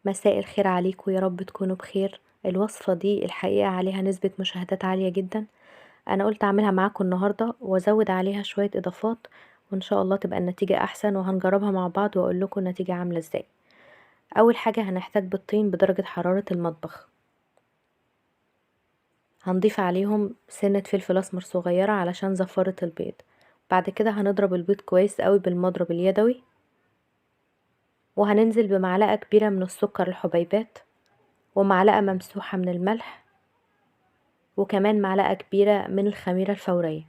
مساء الخير عليكم، يا رب تكونوا بخير. الوصفة دي الحقيقة عليها نسبة مشاهدات عالية جدا. انا قلت اعملها معاكم النهاردة وازود عليها شوية اضافات، وان شاء الله تبقى النتيجة احسن، وهنجربها مع بعض واقول لكم النتيجة عاملة ازاي. اول حاجة هنحتاج بيضتين بدرجة حرارة المطبخ، هنضيف عليهم سنة فلفل اسمر صغيرة علشان زفارة البيض. بعد كده هنضرب البيض كويس قوي بالمضرب اليدوي، وهننزل بمعلقة كبيرة من السكر الحبيبات، ومعلقة ممسوحة من الملح، وكمان معلقة كبيرة من الخميرة الفورية.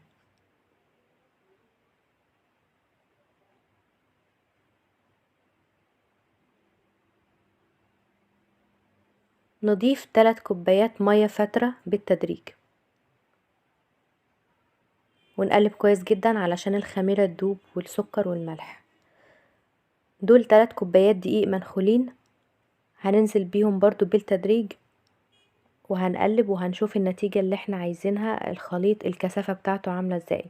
نضيف 3 كوبايات مية فترة بالتدريج، ونقلب كويس جدا علشان الخميرة تدوب والسكر والملح. دول 3 كوبايات دقيق منخولين، هننزل بيهم برضو بالتدريج، وهنقلب وهنشوف النتيجة اللي احنا عايزينها، الخليط الكثافة بتاعته عاملة ازاي.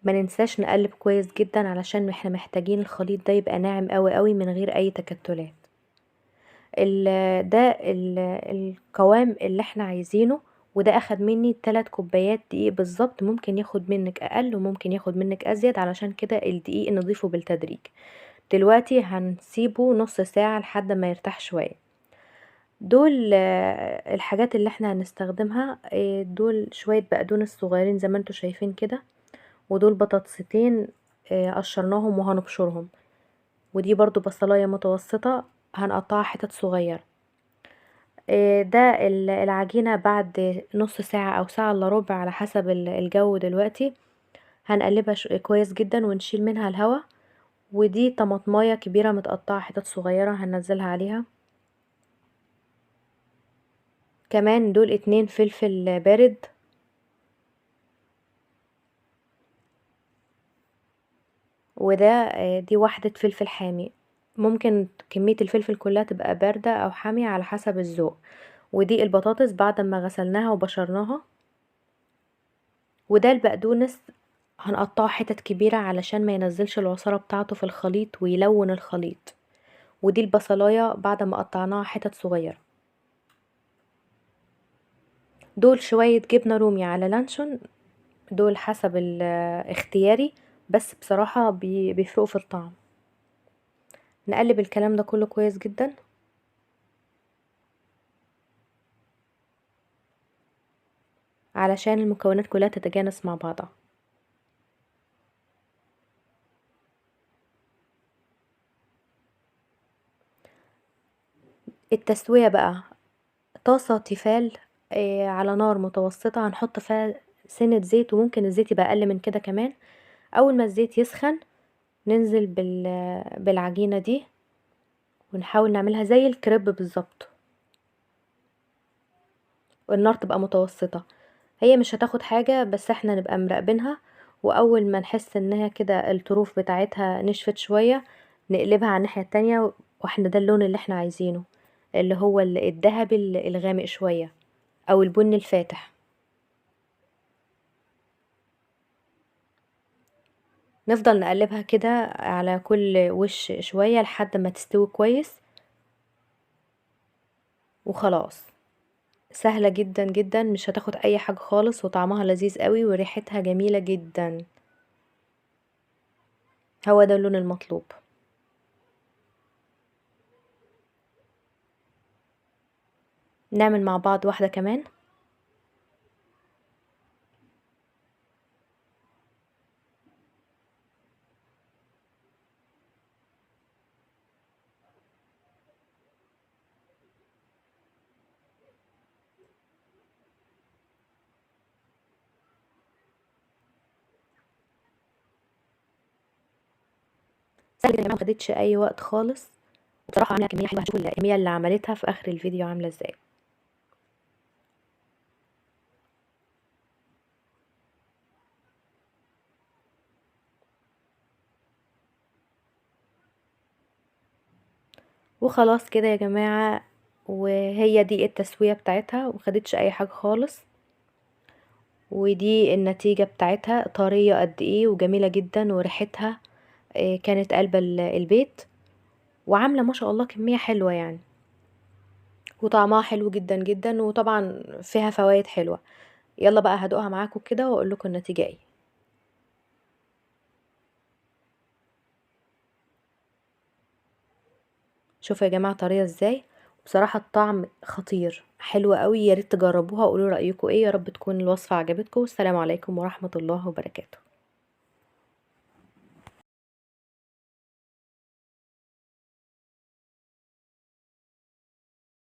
ما ننساش نقلب كويس جدا علشان احنا محتاجين الخليط ده يبقى ناعم قوي قوي من غير اي تكتلات. القوام اللي احنا عايزينه، وده اخد مني 3 كوبايات دقيق بالظبط، ممكن ياخد منك اقل وممكن ياخد منك ازيد، علشان كده الدقيق نضيفه بالتدريج. دلوقتي هنسيبه نص ساعة لحد ما يرتاح شوية. دول الحاجات اللي احنا هنستخدمها، دول شوية بقدونس صغيرين زي ما انتوا شايفين كده، ودول بطاطستين قشرناهم وهنبشرهم، ودي برضو بصلاية متوسطة هنقطعها حتت صغيرة. ده العجينة بعد نص ساعة او ساعة الا ربع على حسب الجو. دلوقتي هنقلبها كويس جدا ونشيل منها الهواء، ودي طماطمايه كبيرة متقطعة حتت صغيرة هننزلها عليها. كمان دول 2 فلفل بارد، وده دي واحدة فلفل حامي. ممكن كمية الفلفل كلها تبقى باردة او حامية على حسب الذوق. ودي البطاطس بعد ما غسلناها وبشرناها. وده البقدونس هنقطعه حتت كبيرة علشان ما ينزلش العصارة بتاعته في الخليط ويلون الخليط. ودي البصلاية بعد ما قطعناها حتت صغيرة. دول شوية جبنة رومي على لانشون، دول حسب اختياري، بس بصراحة بيفرقوا في الطعم. نقلب الكلام ده كله كويس جدا علشان المكونات كلها تتجانس مع بعضها. التسوية بقى، طاسة تيفال على نار متوسطة، هنحط فيها سنة زيت، وممكن الزيت يبقى اقل من كده كمان. اول ما الزيت يسخن ننزل بالعجينة دي، ونحاول نعملها زي الكريب بالظبط، والنار تبقى متوسطة. هي مش هتاخد حاجة، بس احنا نبقى مراقبينها، واول ما نحس انها كده الطروف بتاعتها نشفت شوية نقلبها على الناحية التانية. واحنا ده اللون اللي احنا عايزينه، اللي هو الذهبي الغامق شوية او البني الفاتح. نفضل نقلبها كده على كل وش شوية لحد ما تستوي كويس، وخلاص. سهلة جدا جدا، مش هتاخد اي حاجة خالص، وطعمها لذيذ قوي وريحتها جميلة جدا. هو ده اللون المطلوب. نعمل مع بعض واحدة كمان. سهلة يا جماعة، مخدتش اي وقت خالص، بصراحة عاملة كمية حلوة. هنشوف الكمية اللي عملتها في اخر الفيديو عاملة ازاي. وخلاص كده يا جماعة، وهي دي التسوية بتاعتها، ومخدتش اي حاجة خالص. ودي النتيجة بتاعتها، طرية قد ايه وجميلة جدا، وريحتها كانت قلبة البيت، وعاملة ما شاء الله كمية حلوة يعني، وطعمها حلو جدا جدا، وطبعا فيها فوائد حلوة. يلا بقى هدوقها معاكم كده واقول لكم النتيجة ايه. شوفوا يا جماعة طريقة ازاي. بصراحة الطعم خطير حلو قوي، يا ريت تجربوها وقولوا رأيكم ايه. يا رب تكون الوصفة عجبتكم، والسلام عليكم ورحمة الله وبركاته.